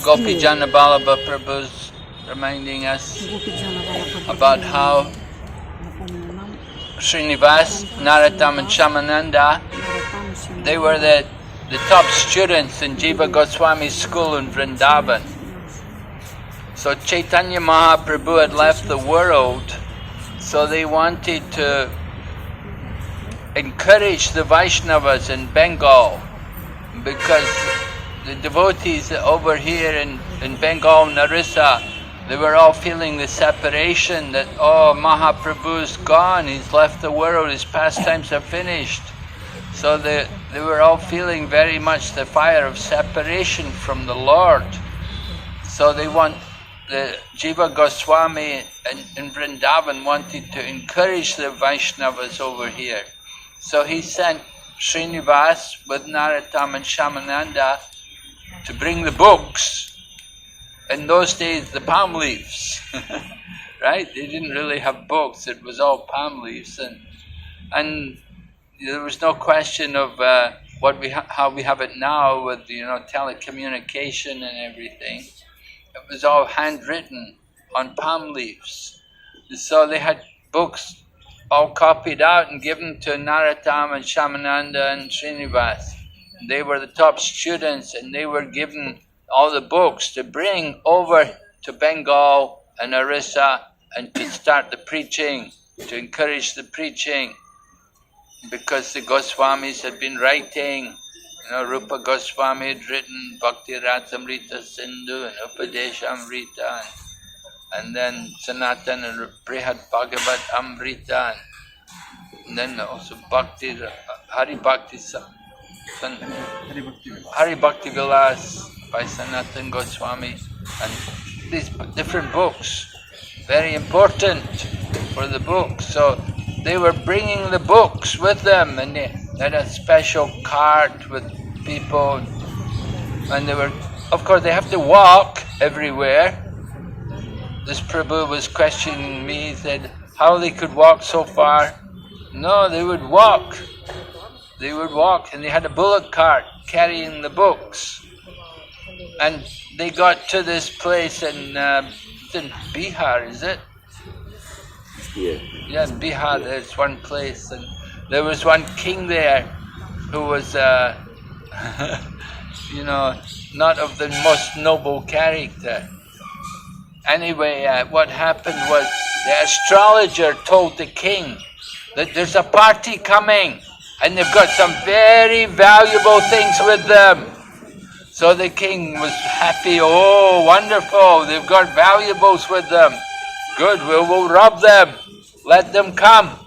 Gopi Janabalaba Prabhu's reminding us about how Shrinivas, Narottam and Shamananda, they were the top students in Jiva Goswami's school in Vrindavan. So Chaitanya Mahaprabhu had left the world, so they wanted to encourage the Vaishnavas in Bengal, because the devotees over here in Bengal, Narissa, they were all feeling the separation that, oh, Mahaprabhu's gone, he's left the world, his pastimes are finished. So they were all feeling very much the fire of separation from the Lord. So the Jiva Goswami in Vrindavan wanted to encourage the Vaishnavas over here. So he sent Shrinivas with Narottam and Shamananda to bring the books. In those days, the palm leaves, right? They didn't really have books. It was all palm leaves, and there was no question of how we have it now with telecommunication and everything. It was all handwritten on palm leaves. So they had books all copied out and given to Narottam and Shamananda and Shrinivas. They were the top students, and they were given all the books to bring over to Bengal and Orissa and to start the preaching, to encourage the preaching, because the Goswamis had been writing. Rupa Goswami had written Bhakti Rasamrita Sindhu and Upadeshamrita, and then Sanatana and Brihad Bhagavat Amrita, and then also Hari Bhakti Vilas by Sanatana Goswami, and these different books, very important for the books. So they were bringing the books with them, and they had a special cart with people, and they were, of course, they have to walk everywhere. This Prabhu was questioning me, he said, how they could walk so far. No, they would walk. They would walk, and they had a bullock cart carrying the books. And they got to this place in Bihar, is it? Yeah. Yes, Bihar, there's one place, and there was one king there who was, not of the most noble character. Anyway, what happened was the astrologer told the king that there's a party coming, and they've got some very valuable things with them. So the king was happy. Oh, wonderful, they've got valuables with them. Good, we will rob them. Let them come.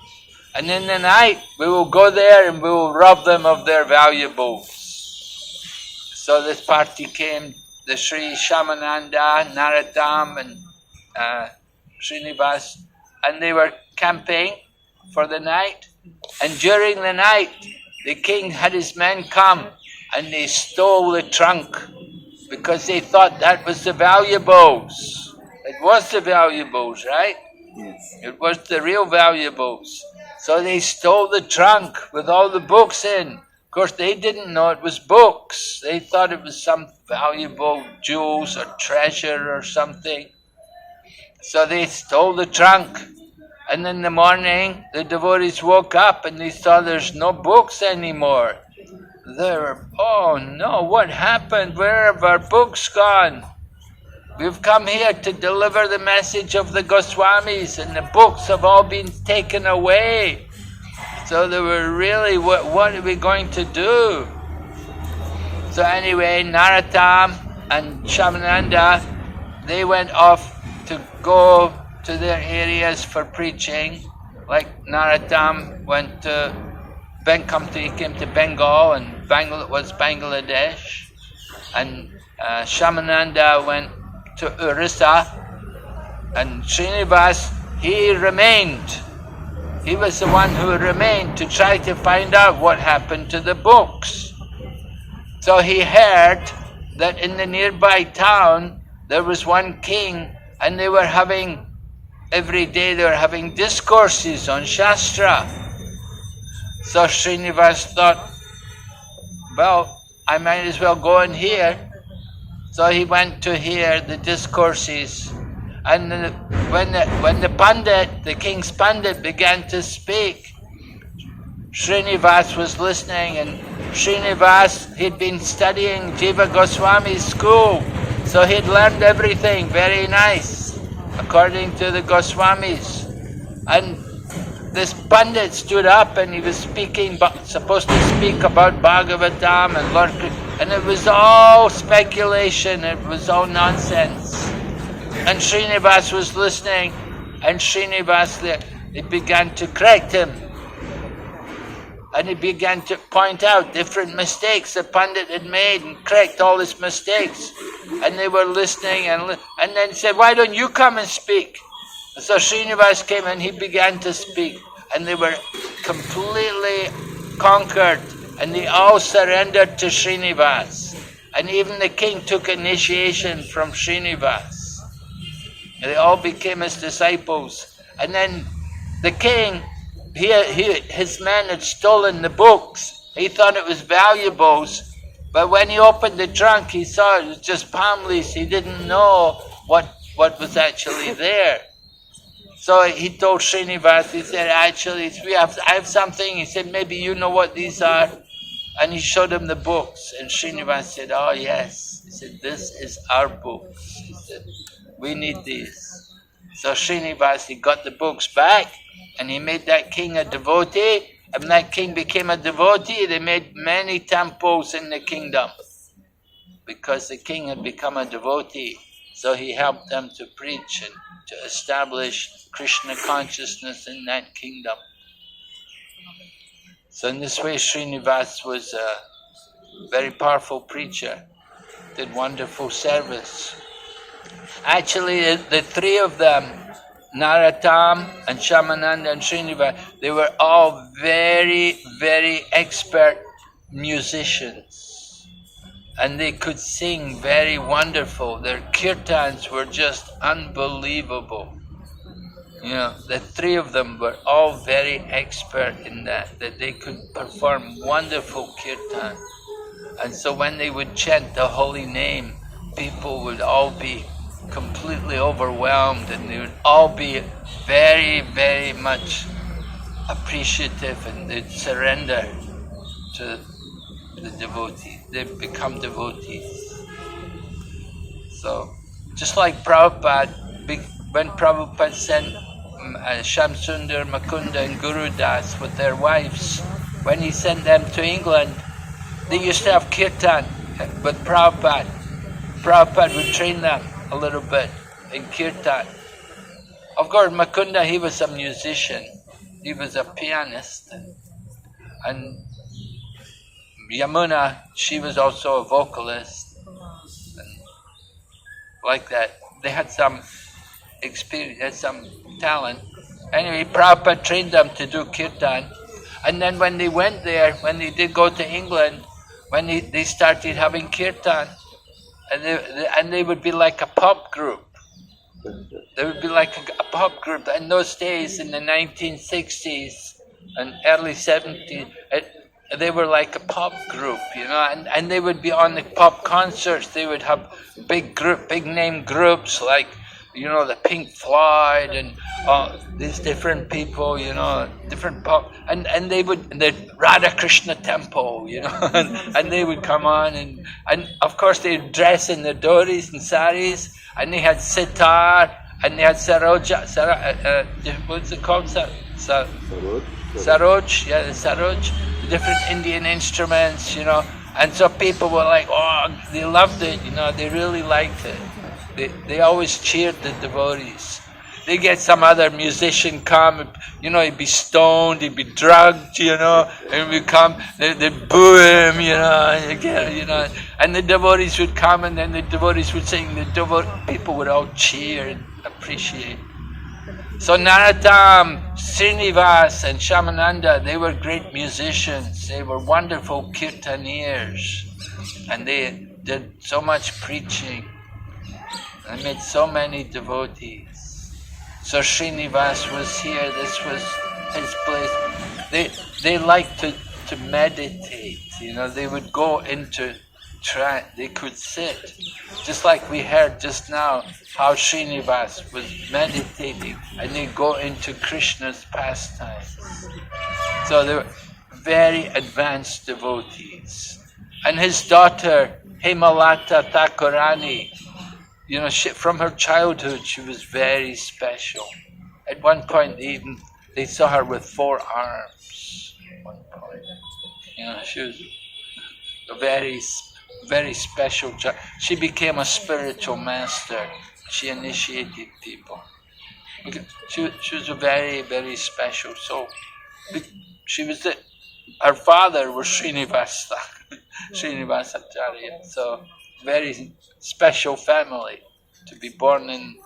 And in the night, we will go there and we will rob them of their valuables. So this party came, the Sri Shamananda, Narottam and Shrinivas, and they were camping for the night. And during the night, the king had his men come and they stole the trunk because they thought that was the valuables. It was the valuables, right? Yes. It was the real valuables. So they stole the trunk with all the books in. Of course, they didn't know it was books. They thought it was some valuable jewels or treasure or something. So they stole the trunk. And in the morning, the devotees woke up and they saw there's no books anymore. They were, oh no, what happened? Where have our books gone? We've come here to deliver the message of the Goswamis, and the books have all been taken away. So they were really, what are we going to do? So anyway, Narottam and Shamananda, they went off to go to their areas for preaching. Like Narottam went to he came to Bengal, and was Bangladesh. And Shamananda went to Orissa, and Shrinivas, he remained. He was the one who remained to try to find out what happened to the books. So he heard that in the nearby town there was one king, and they were having, every day they were having discourses on Shastra. So Shrinivas thought, well, I might as well go and hear. So he went to hear the discourses. And when the Pandit, the king's Pandit, began to speak, Shrinivas was listening, and Shrinivas, he'd been studying Jiva Goswami's school, so he'd learned everything very nice, according to the Goswamis. And this Pandit stood up and he was supposed to speak about Bhagavatam and Lord Krishna, and it was all speculation, it was all nonsense. And Shrinivas was listening, and Shrinivas, he began to correct him. And he began to point out different mistakes the Pandit had made and correct all his mistakes. And they were listening, and then he said, "Why don't you come and speak?" So Shrinivas came and he began to speak. And they were completely conquered, and they all surrendered to Shrinivas. And even the king took initiation from Shrinivas. And they all became his disciples. And then the king, his men had stolen the books. He thought it was valuables, but when he opened the trunk, he saw it was just palm leaves. He didn't know what was actually there. So he told Shrinivas, he said, "Actually, I have something." He said, "Maybe you know what these are." And he showed him the books. And Shrinivas said, "Oh yes." He said, "This is our books." He said, "We need these." So Shrinivas, he got the books back, and he made that king a devotee. And when that king became a devotee, they made many temples in the kingdom, because the king had become a devotee. So he helped them to preach and to establish Krishna consciousness in that kingdom. So in this way, Shrinivas was a very powerful preacher, did wonderful service. Actually, the three of them, Narottam and Shamananda and Shrinivas, they were all very, very expert musicians. And they could sing very wonderful. Their kirtans were just unbelievable. You know, the three of them were all very expert in that they could perform wonderful kirtan. And so when they would chant the holy name, people would all be completely overwhelmed, and they would all be very, very much appreciative, and they'd surrender to the devotee. They become devotees. So, just like Prabhupada, when Prabhupada sent Shamsundar, Mukunda and Guru Das with their wives, when he sent them to England, they used to have kirtan with Prabhupada. Prabhupada would train them a little bit in kirtan. Of course, Mukunda, he was a musician. He was a pianist. And Yamuna, she was also a vocalist. And like that. They had some experience, had some talent. Anyway, Prabhupada trained them to do kirtan. And then when they went there, when they did go to England, when they started having kirtan, and they would be like a pop group. They would be like a pop group. In those days, in the 1960s and early 70s, they were like a pop group, you know, and they would be on the pop concerts. They would have big name groups like, you know, the Pink Floyd and these different people, you know, different pop, and they would, the Radha Krishna temple, you know, and they would come on, and of course they'd dress in their dhotis and saris, and they had sitar, and they had saroja, what's it called? Saroj, yeah, the saroj, the different Indian instruments, you know, and so people were like, oh, they loved it, you know, they really liked it. They always cheered the devotees. They get some other musician come, you know, he'd be stoned, he'd be drugged, you know, and he'd come, they'd boo him, you know, and the devotees would come, and then the devotees would sing, people would all cheer and appreciate. So Narottam, Shrinivas and Shamananda, they were great musicians. They were wonderful kirtaneers, and they did so much preaching. I made so many devotees. So Shrinivas was here, this was his place. They liked to used to meditate. They would go into trance. They could sit, just like we heard just now how Shrinivas was meditating, and they go into Krishna's pastimes. So they were very advanced devotees. And his daughter Hemalata Thakurani, from her childhood she was very special. At one point they saw her with 4 arms. At one point, she was a very, very special child. She became a spiritual master. She initiated people. She was a very, very special soul. Her father was Shrinivas, Shrinivas Acharya. So very special family to be born in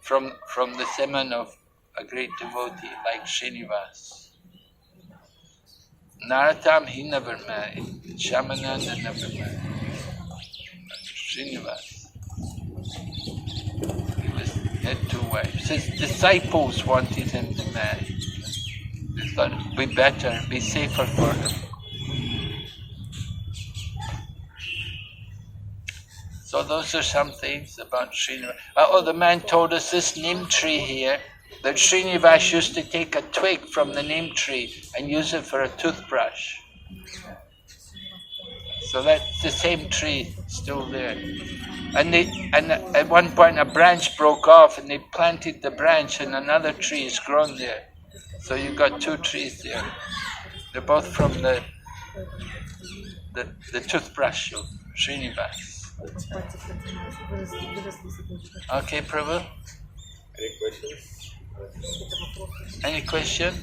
from the semen of a great devotee like Shrinivas. Narottam, he never married. Shyamananda never married. Shrinivas, he had 2 wives. His disciples wanted him to marry. They thought it would be better, be safer for him. So those are some things about Shrinivas. The man told us this neem tree here, that Shrinivas used to take a twig from the neem tree and use it for a toothbrush. So that's the same tree still there. And at one point a branch broke off and they planted the branch and another tree is grown there. So you've got 2 trees there. They're both from the toothbrush of Shrinivas. Okay, Prabhu? Any questions? Any question?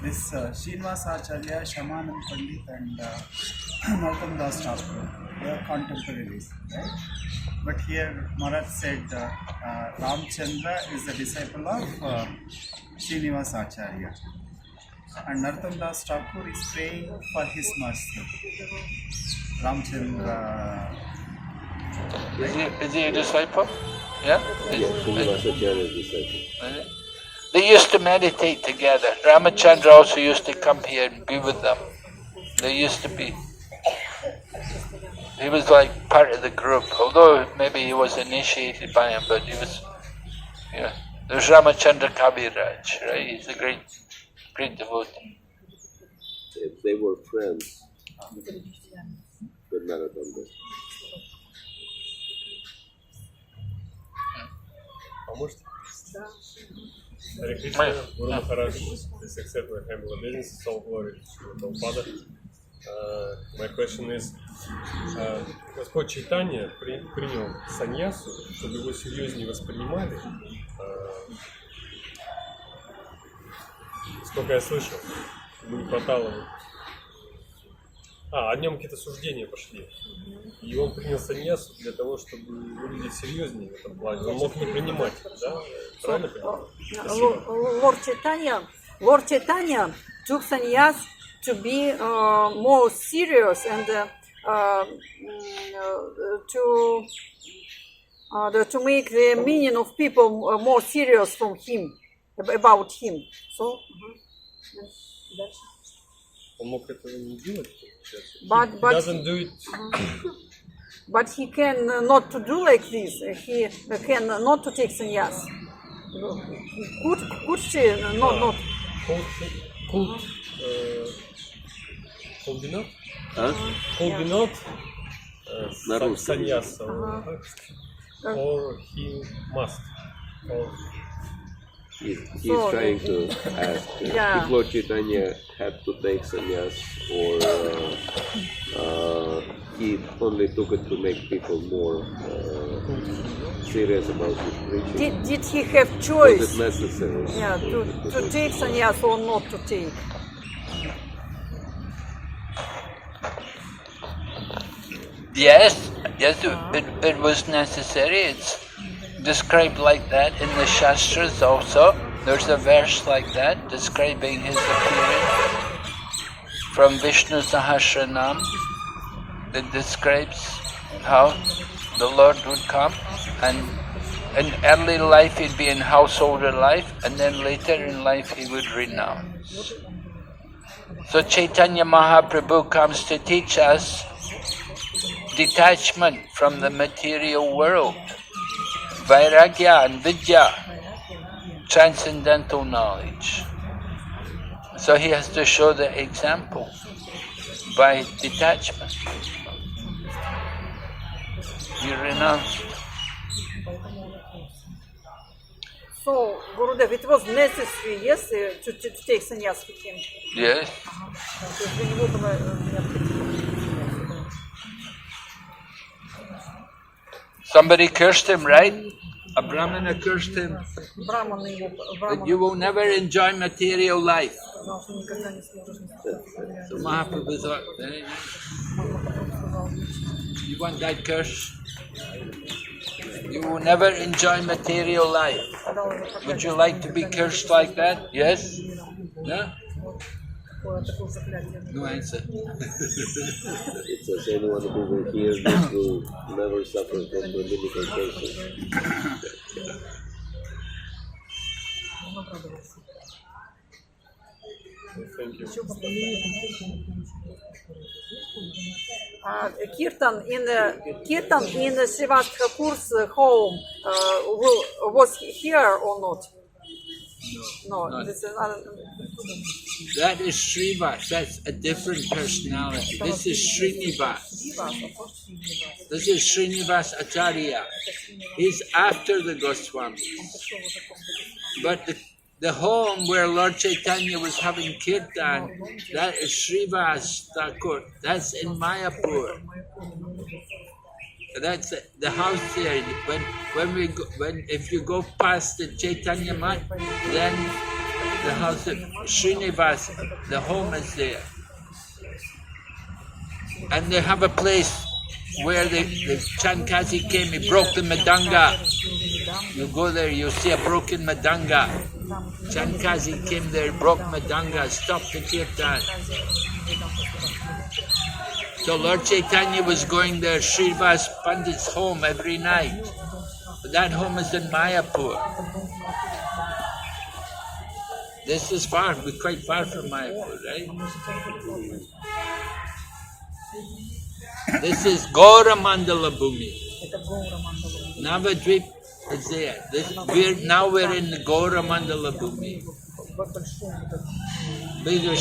This Shrinivas Acharya, Shamanand Pandit and Narottam Das Thakur, they are contemporaries, right? But here Maharaj said Ramchandra is the disciple of Shrinivas Acharya. And Narottam Das Thakur is praying for his master, Ramchandra. Is he a disciple? Yeah? Shrinivas Acharya's disciple. They used to meditate together. Ramachandra also used to come here and be with them. They used to be. He was like part of the group, although maybe he was initiated by him, but he was, there's Ramachandra Kaviraj, right? He's a great devotee. They were friends with Narottam. Hare Krishna, Guru Maharaj, please accept my humble obeisances, all glory to our Father. My question is, Господь Чайтанья принял саньясу, чтобы его серьезнее воспринимали. Сколько я слышал, ему не хватало. О нем какие-то суждения пошли. И он принял саньясу для того, чтобы выглядеть серьезнее в этом плане. Он мог не принимать, да? Правильно понимаю? Lord Chaitanya took sannyas to be more serious and to make the meaning of people more serious from him, about him. So, Он мог этого не делать. But He doesn't do it. But he can not to do like this. He can not to take sannyas. Could she not? Could be not? Huh? Could be not На-русском. sannyas. Or he must. Or He's trying to ask if Lord Chaitanya had to take sannyas or he only took it to make people more serious about his preaching. Did he have choice? Was it necessary? Yeah, to take sannyas or not to take? Yes, it was necessary. It's described like that in the Shastras also. There's a verse like that describing his appearance from Vishnu Sahasranam that describes how the Lord would come, and in early life he'd be in householder life, and then later in life he would renounce. So Chaitanya Mahaprabhu comes to teach us detachment from the material world, vairagya and vidya, transcendental knowledge. So he has to show the example by detachment. You renounce. So, Gurudev, it was necessary, yes, to take sannyas with him. Yes. Somebody cursed him, right? A Brahmana cursed him. That you will never enjoy material life. So Mahaprabhu thought, you want that curse? You will never enjoy material life. Would you like to be cursed like that? Yes? No? No answer. It says anyone who will hear this will never suffer from political curses. Thank you. Kirtan in Srivas Thakur's home was here or not? No. This is That is Srivas. That's a different personality. This is Shrinivas. This is Shrinivas Acharya. He's after the Goswamis. But the home where Lord Chaitanya was having kirtan, that is Srivas Thakur. That's in Mayapur. That's the house there. If you go past the Chaitanya Mat, then the house of Shrinivas, the home is there. And they have a place where the Chankasi came, he broke the Madanga. You go there, you see a broken Madanga. Chankasi came there, broke Madanga, stopped the kirtan. So Lord Chaitanya was going there, Srivas Pandit's home every night. But that home is in Mayapur. This is far, we're quite far from Mayapur, right? This is Gaura Mandala Bhumi. Navadvip is there. Now we're in the Gaura Mandala Bhumi. Bigger.